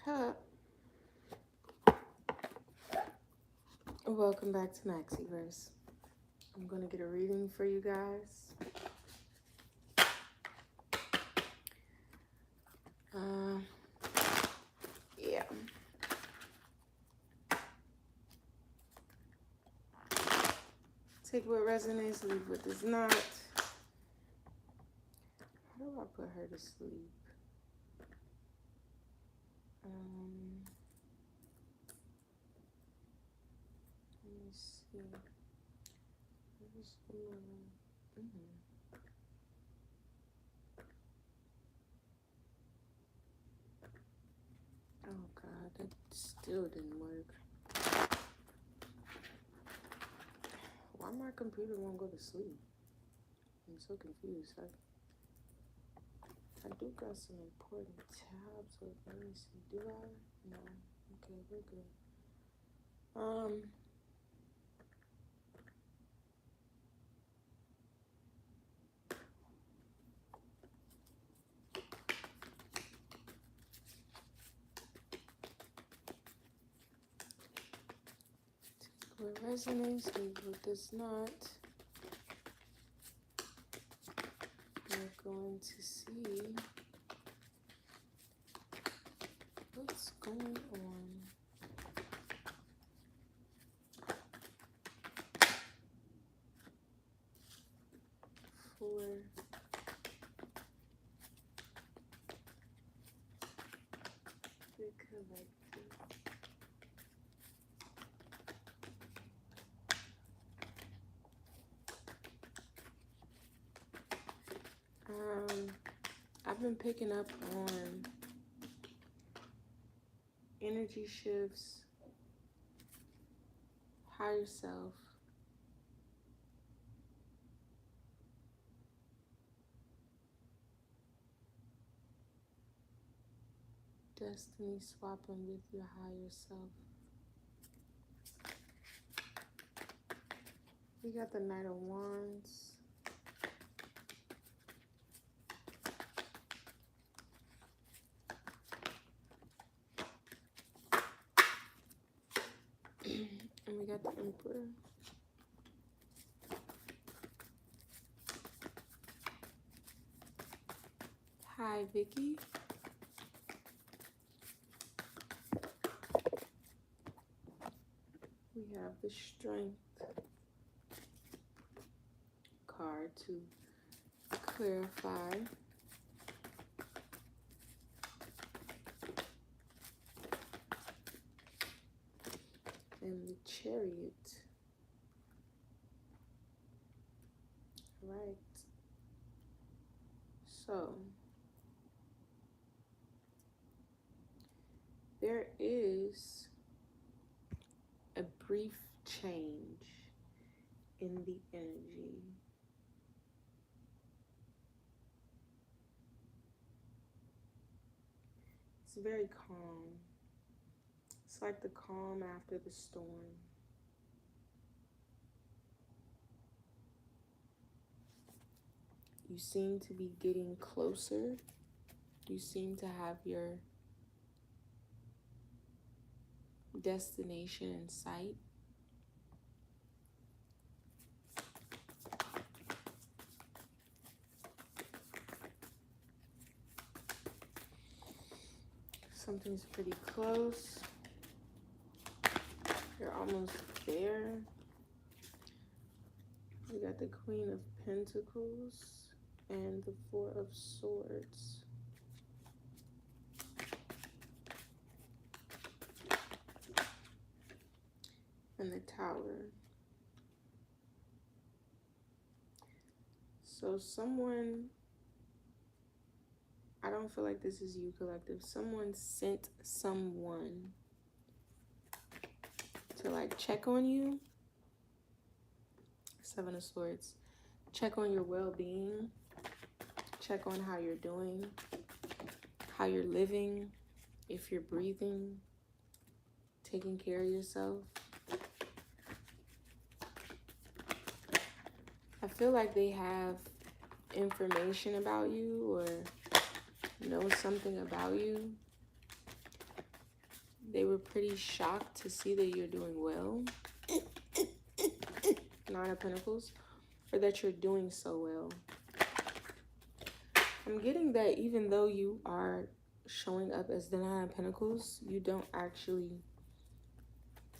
Huh. Welcome back to Maxiverse. I'm going to get a reading for you guys. Uh, yeah. Take what resonates, leave what does not. How do I put her to sleep? Let me see. Oh God, that still didn't work. Why my computer won't go to sleep? I'm so confused. I do got some important tabs open. Let me see. Do I? No. Okay, we're good. What resonates, leave what does not. We're going to see what's going on. For the collective. I've been picking up on energy shifts, higher self, destiny swapping with your higher self. We got the Knight of Wands. And we got the Emperor. Hi, Vicky. We have the Strength card to clarify. And the Chariot. Right. So there is a brief change in the energy. It's very calm. It's like the calm after the storm. You seem to be getting closer. You seem to have your destination in sight. Something's pretty close. You're almost there. We got the Queen of Pentacles and the Four of Swords. And the Tower. So someone, I don't feel like this is you, collective. Someone sent someone to like check on you. Seven of Swords. Check on your well-being. Check on how you're doing, how you're living, if you're breathing, taking care of yourself. I feel like they have information about you or know something about you. They were pretty shocked to see that you're doing well. Nine of Pentacles. Or that you're doing so well. I'm getting that even though you are showing up as the Nine of Pentacles, you don't actually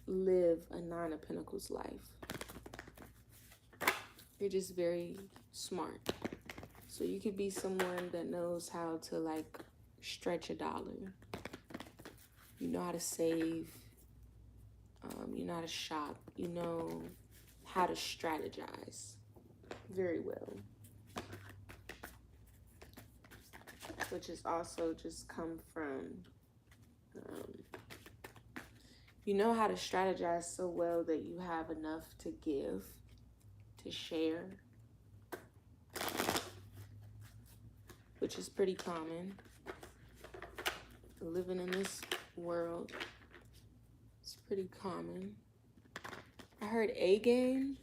live a Nine of Pentacles life. You're just very smart. So you could be someone that knows how to like stretch a dollar. You know how to save. You know how to shop. You know how to strategize very well. Which is also just come from, you know how to strategize so well that you have enough to give, to share, which is pretty common. Living in this world, it's pretty common. I heard A game.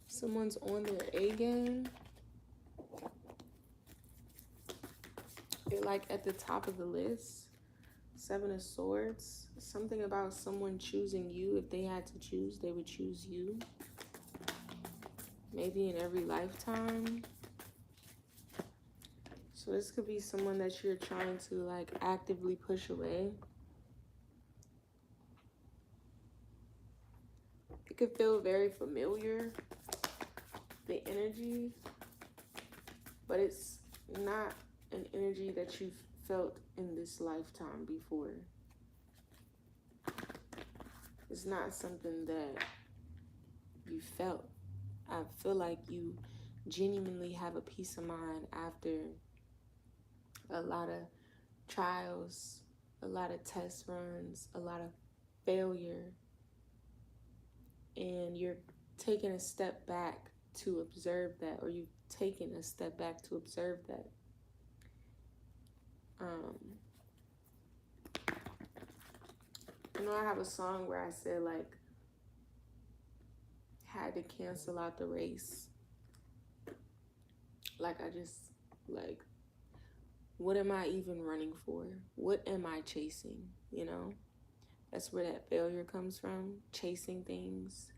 Someone's on their A game. They're like at the top of the list. Seven of Swords. Something about someone choosing you. If they had to choose, they would choose you. Maybe in every lifetime. So this could be someone that you're trying to like actively push away. It could feel very familiar, the energy, but it's not an energy that you've felt in this lifetime before. It's not something that you felt. I feel like you genuinely have a peace of mind after a lot of trials, a lot of test runs, a lot of failure, and you're taking a step back to observe that, or you've taken a step back to observe that. You know, I have a song where I said like, had to cancel out the race. Like I just, like, what am I even running for? What am I chasing? You know, that's where that failure comes from. Chasing things,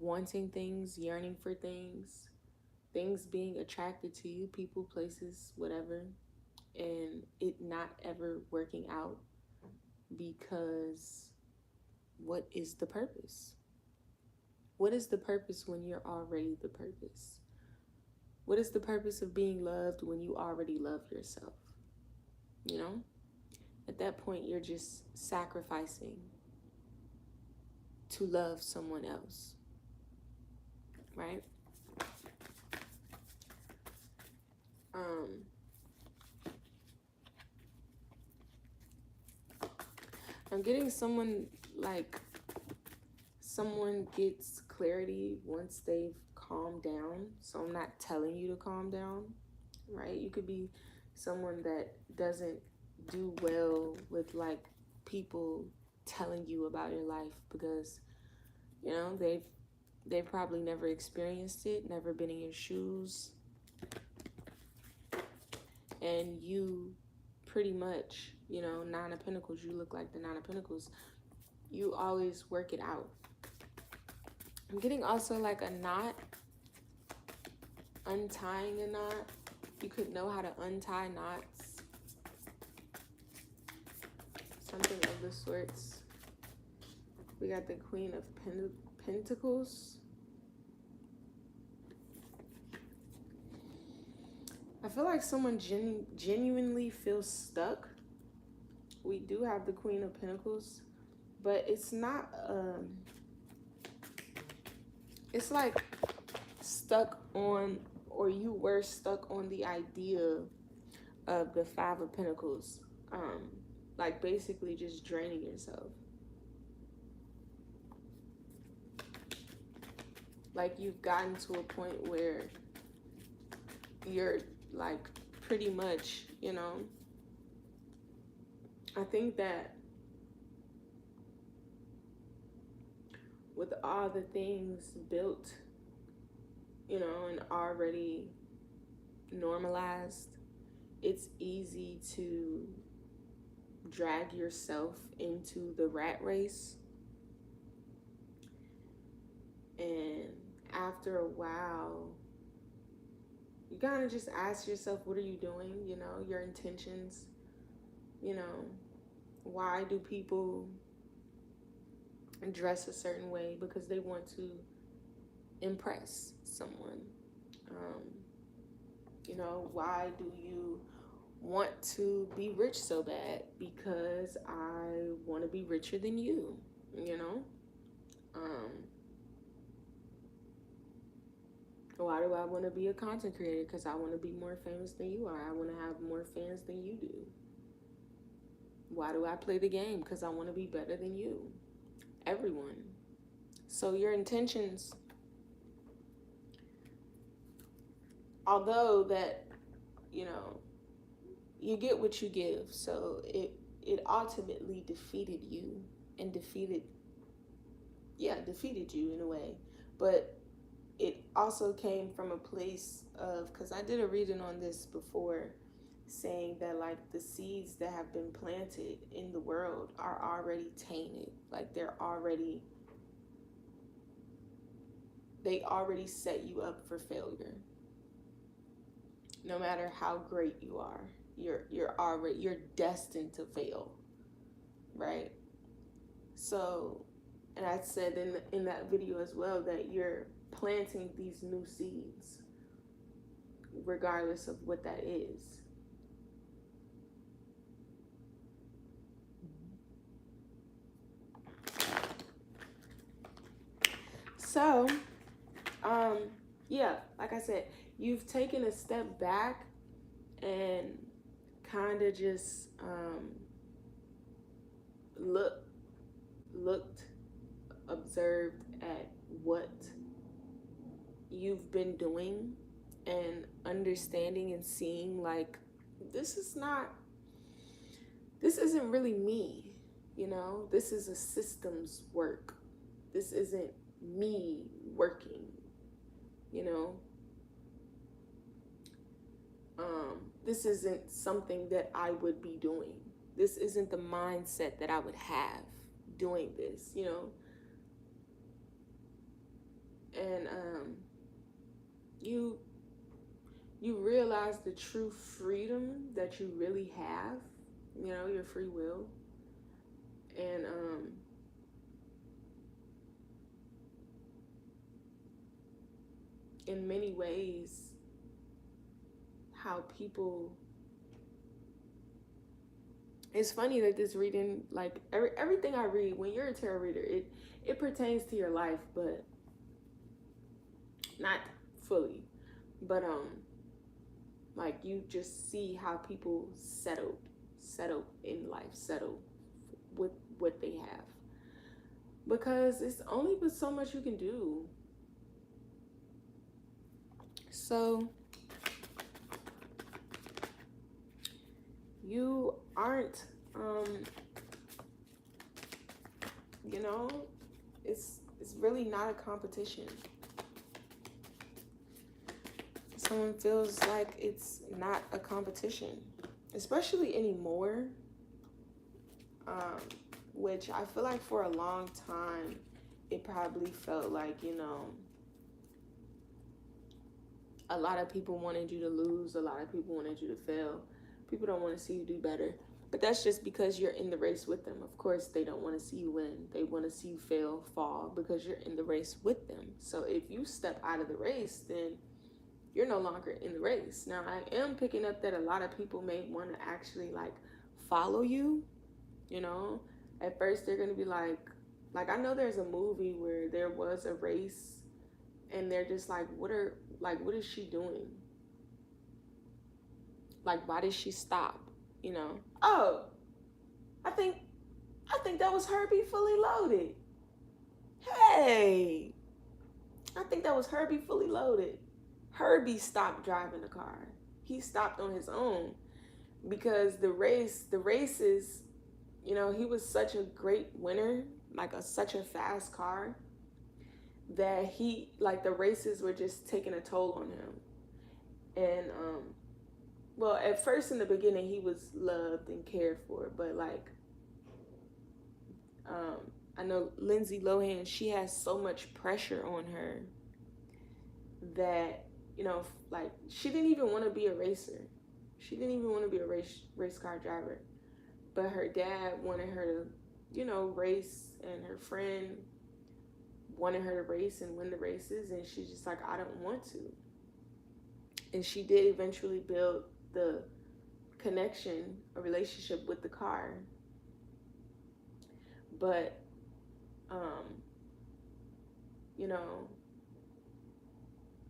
wanting things, yearning for things, things being attracted to you, people, places, whatever, and it not ever working out because what is the purpose? What is the purpose when you're already the purpose? What is the purpose of being loved when you already love yourself? You know? At that point, you're just sacrificing to love someone else. Right? I'm getting someone gets clarity once they've calmed down. So I'm not telling you to calm down, right? You could be someone that doesn't do well with like people telling you about your life because, you know, they've probably never experienced it, never been in your shoes. And you pretty much, you know, Nine of Pentacles, you look like the Nine of Pentacles. You always work it out. I'm getting also like a knot, untying a knot. You could know how to untie knots. Something of the sorts. We got the Queen of Pentacles. I feel like someone genuinely feels stuck. We do have the Queen of Pentacles, but it's not, it's like stuck on, or you were stuck on the idea of the Five of Pentacles. Like basically just draining yourself. Like you've gotten to a point where you're like pretty much, you know, I think that with all the things built, you know, and already normalized, it's easy to drag yourself into the rat race. And after a while, you gotta just ask yourself, what are you doing? You know, your intentions. You know, why do people dress a certain way? Because they want to impress someone. You know, why do you want to be rich so bad? Because I want to be richer than you, you know? Why do I want to be a content creator? Because I want to be more famous than you are. I want to have more fans than you do. Why do I play the game? Because I want to be better than you. Everyone. So your intentions, although that, you know, you get what you give. So it ultimately defeated you and defeated you in a way. But it also came from a place of, because I did a reading on this before, saying that like the seeds that have been planted in the world are already tainted. Like they already set you up for failure. No matter how great you are, you're destined to fail, right? So, and I said in that video as well that you're planting these new seeds, regardless of what that is. So, yeah, like I said, you've taken a step back and kind of just looked, observed at what you've been doing and understanding and seeing like this isn't really me, you know? This is a system's work. This isn't me working, you know? This isn't something that I would be doing. This isn't the mindset that I would have doing this, you know? And you realize the true freedom that you really have, you know, your free will. And in many ways, how people, it's funny that this reading, like everything I read, when you're a tarot reader, it pertains to your life, but not fully. But like you just see how people settle in life, settle with what they have, because it's only but so much you can do. So you aren't, you know, it's really not a competition. Someone feels like it's not a competition, especially anymore, which I feel like for a long time, it probably felt like, you know, a lot of people wanted you to lose, a lot of people wanted you to fail. People don't want to see you do better. But that's just because you're in the race with them. Of course, they don't want to see you win. They want to see you fail, fall, because you're in the race with them. So if you step out of the race, then you're no longer in the race. Now, I am picking up that a lot of people may want to actually like follow you, you know. At first, they're going to be like I know there's a movie where there was a race and they're just like, what is she doing? Like, why did she stop? You know? Oh, I think that was Herbie Fully Loaded. Hey, I think that was Herbie Fully Loaded. Herbie stopped driving the car. He stopped on his own because the races, you know, he was such a great winner, like such a fast car, that he, like the races were just taking a toll on him. And well, at first in the beginning he was loved and cared for, but like I know Lindsay Lohan, she has so much pressure on her that, you know, like she didn't even want to be a racer. She didn't even want to be a race car driver. But her dad wanted her to, you know, race, and her friend wanted her to race and win the races, and she's just like, I don't want to. And she did eventually build the connection, a relationship with the car. But you know,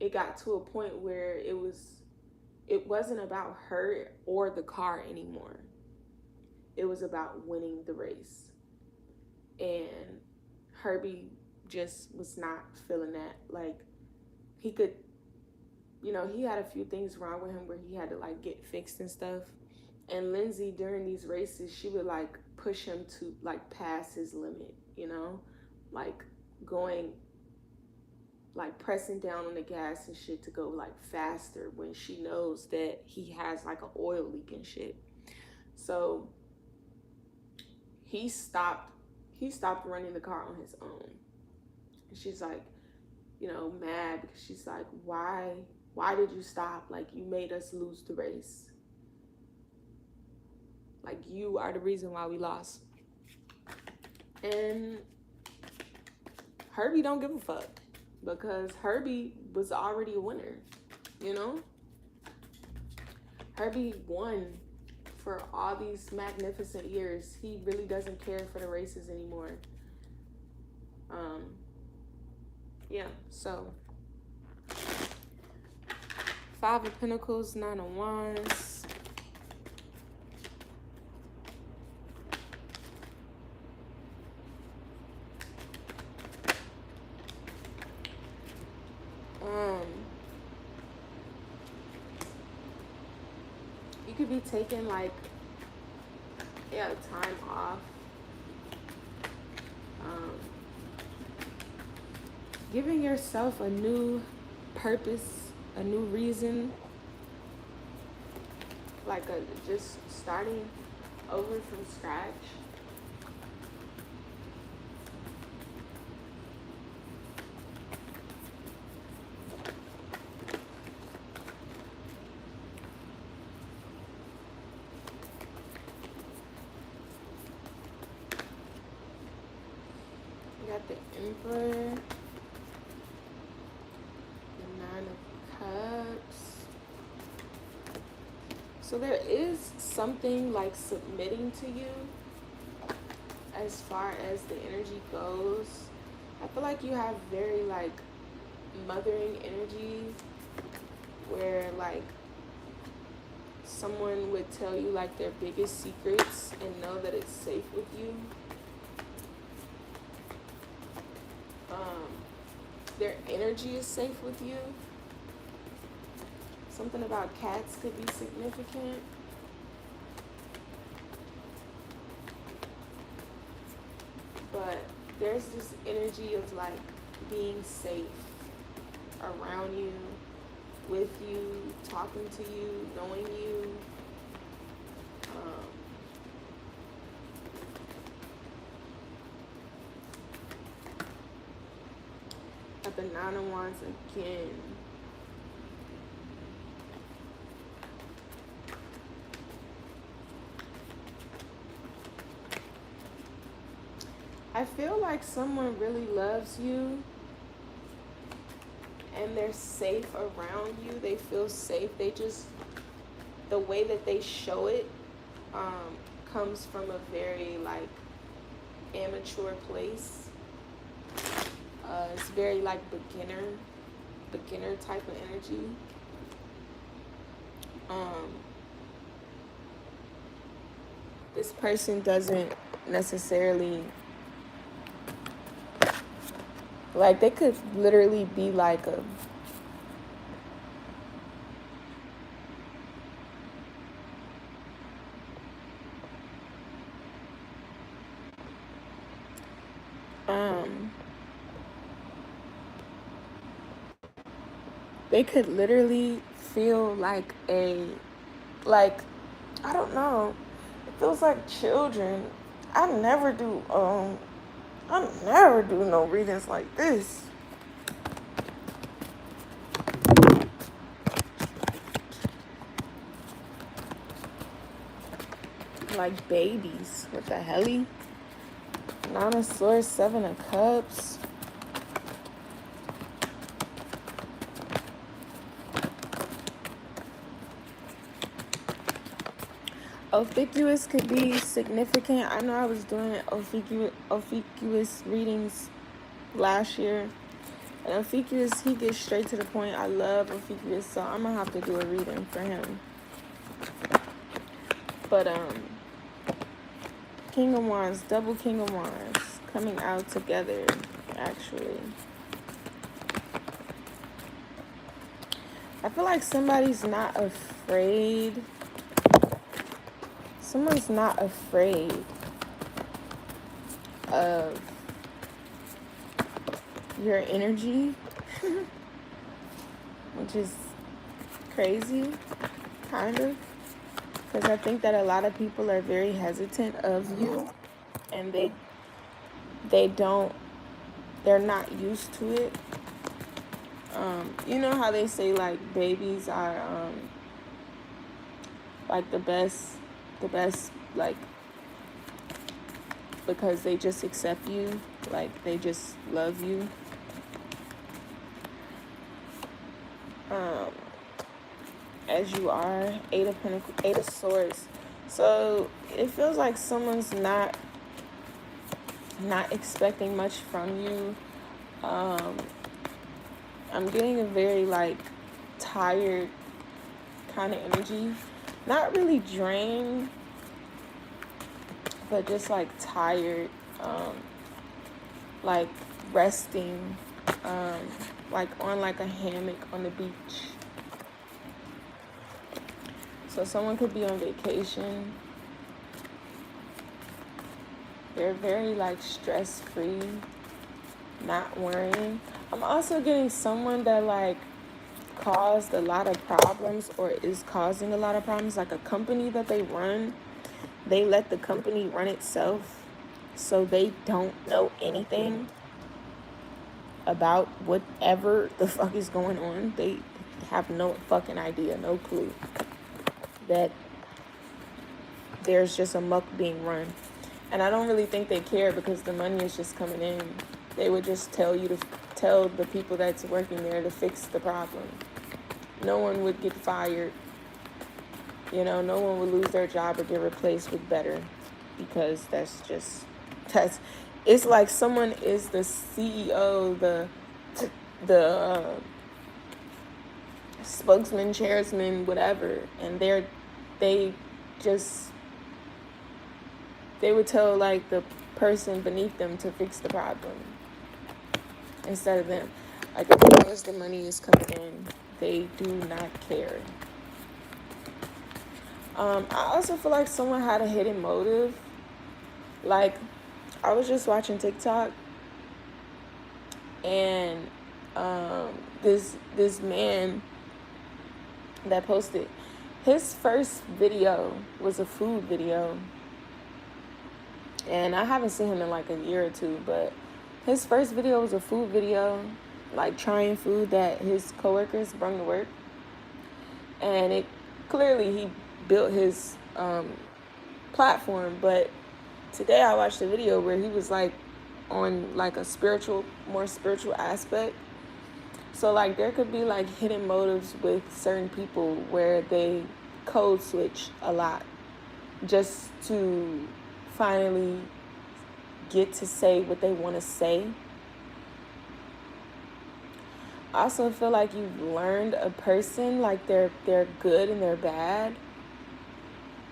it got to a point where it wasn't about her or the car anymore. It was about winning the race. And Herbie just was not feeling that. Like, he could, you know, he had a few things wrong with him where he had to like get fixed and stuff. And Lindsay, during these races, she would like push him to like pass his limit, you know, like going, like pressing down on the gas and shit to go like faster when she knows that he has like an oil leak and shit. So he stopped running the car on his own. And she's like, you know, mad because she's like, why did you stop? Like, you made us lose the race. Like, you are the reason why we lost. And Herbie don't give a fuck, because Herbie was already a winner, you know? Herbie won for all these magnificent years. He really doesn't care for the races anymore. Yeah, so 5 of Pentacles, 9 of Wands. You could be taking like, yeah, time off. Giving yourself a new purpose, a new reason, like just starting over from scratch. You got the Emperor. So there is something like submitting to you as far as the energy goes. I feel like you have very like mothering energy, where like someone would tell you like their biggest secrets and know that it's safe with you. Their energy is safe with you. Something about cats could be significant. But there's this energy of like being safe around you, with you, talking to you, knowing you. At the 9 of Wands again. I feel like someone really loves you and they're safe around you. They feel safe. They just, the way that they show it comes from a very like immature place. It's very like beginner type of energy. This person doesn't necessarily, like, they could literally be like a they could literally feel like a like, I don't know. It feels like children. I never do no readings like this. Like babies. What the hell? Nine of Swords, Seven of Cups. Ophiuchus could be significant. I know I was doing Ophiuchus readings last year. And Ophiuchus, he gets straight to the point. I love Ophiuchus, so I'm going to have to do a reading for him. But, King of Wands, double King of Wands coming out together, actually. I feel like somebody's not afraid. Someone's not afraid of your energy, which is crazy, kind of. Because I think that a lot of people are very hesitant of you, and they're not used to it. You know how they say, like, babies are, like, the best, like, because they just accept you, like, they just love you. As you are, Eight of Pentacles, Eight of Swords. So it feels like someone's not expecting much from you. I'm getting a very, like, tired kind of energy. Not really drained, but just, like, tired. Like, resting. Like, on, like, a hammock on the beach. So someone could be on vacation. They're very, like, stress-free, not worrying. I'm also getting someone that, like, caused a lot of problems or is causing a lot of problems. Like a company that they run, they let the company run itself, so they don't know anything about whatever the fuck is going on. They have no fucking idea, no clue that there's just a muck being run. And I don't really think they care because the money is just coming in. They would just tell the people that's working there to fix the problem. No one would get fired. You know, no one would lose their job or get replaced with better, because it's like someone is the CEO, the spokesman, chairman, whatever, and they would tell, like, the person beneath them to fix the problem instead of them. Like, as long as the money is coming in, they do not care. I also feel like someone had a hidden motive. Like, I was just watching TikTok, and this man that posted, his first video was a food video. And I haven't seen him in like a year or two, but his first video was a food video, like trying food that his coworkers brought to work. And it clearly he built his platform. But today I watched a video where he was like on like a more spiritual aspect. So like there could be like hidden motives with certain people where they code switch a lot just to finally get to say what they want to say. I also feel like you've learned a person, like they're good and they're bad.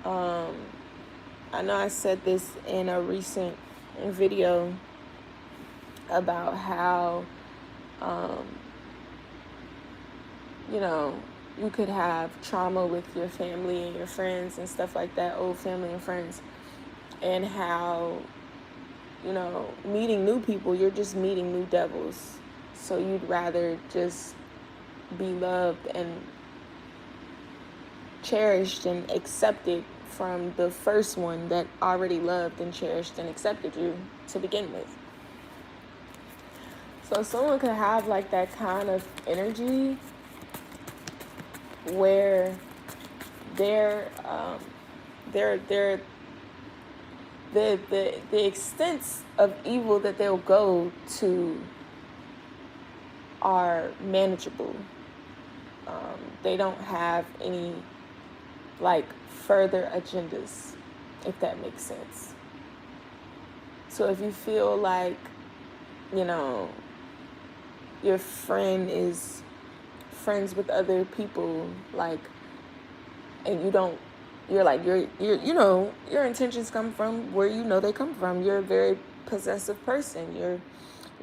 I know I said this in a recent video about how you know, you could have trauma with your family and your friends and stuff like that, old family and friends, and how, you know, meeting new people, you're just meeting new devils. So you'd rather just be loved and cherished and accepted from the first one that already loved and cherished and accepted you to begin with. So someone could have like that kind of energy where they're the extents of evil that they'll go to are manageable. They don't have any like further agendas, if that makes sense. So if you feel like, you know, your friend is friends with other people, like, and your intentions come from where you know they come from. You're a very possessive person. You're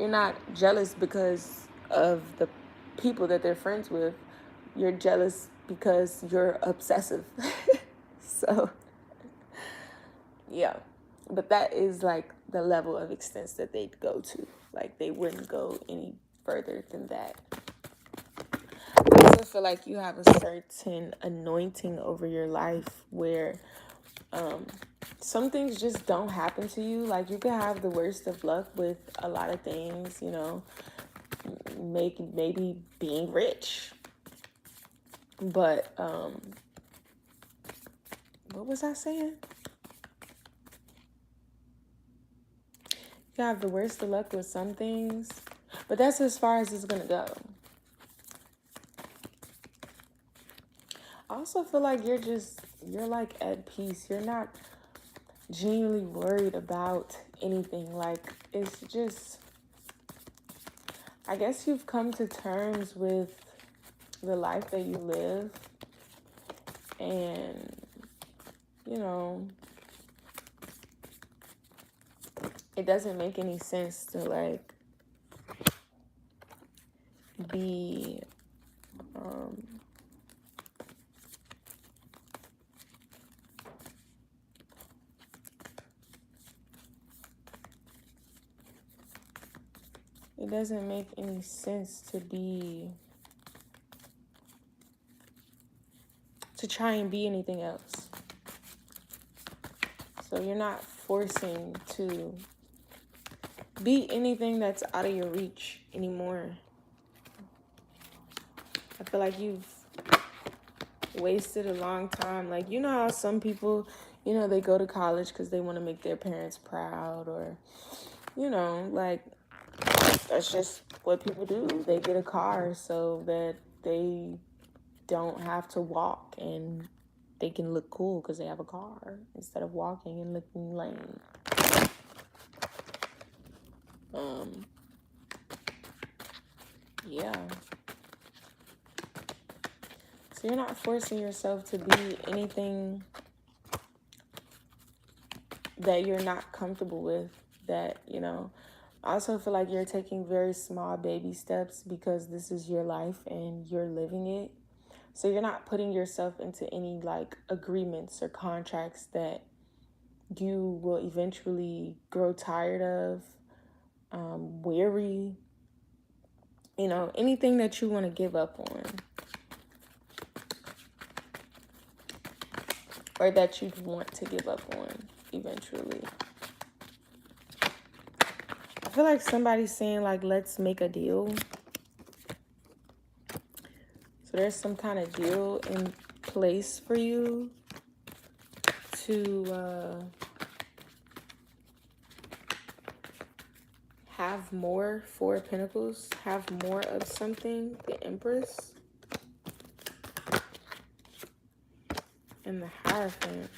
not jealous because of the people that they're friends with. You're jealous because you're obsessive. So, yeah. But that is like the level of extents that they'd go to. Like, they wouldn't go any further than that. I also feel like you have a certain anointing over your life where some things just don't happen to you. Like, you can have the worst of luck with a lot of things, you know, maybe being rich. But what was I saying? You have the worst of luck with some things, but that's as far as it's gonna go. I also feel like you're like at peace. You're not genuinely worried about anything. Like, it's just, I guess you've come to terms with the life that you live, and, you know, it doesn't make any sense to like be it doesn't make any sense to try and be anything else. So you're not forcing to be anything that's out of your reach anymore. I feel like you've wasted a long time. Like, you know how some people, you know, they go to college because they want to make their parents proud, or, you know, like, that's just what people do. They get a car so that they don't have to walk and they can look cool because they have a car instead of walking and looking lame. Yeah. So you're not forcing yourself to be anything that you're not comfortable with, that, you know. I also feel like you're taking very small baby steps because this is your life and you're living it. So you're not putting yourself into any like agreements or contracts that you will eventually grow tired of, weary, you know, anything that you want to give up on or that you'd want to give up on eventually. I feel like somebody's saying like, let's make a deal. So there's some kind of deal in place for you to have more. Four of Pentacles, have more of something. The Empress and the Hierophant.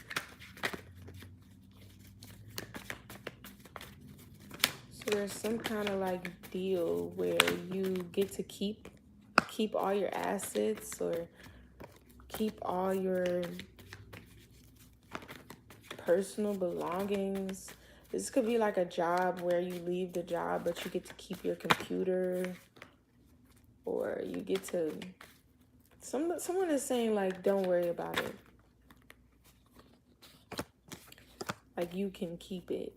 So there's some kind of like deal where you get to keep all your assets or keep all your personal belongings. This could be like a job where you leave the job, but you get to keep your computer, or you get to, someone is saying like, don't worry about it. Like, you can keep it.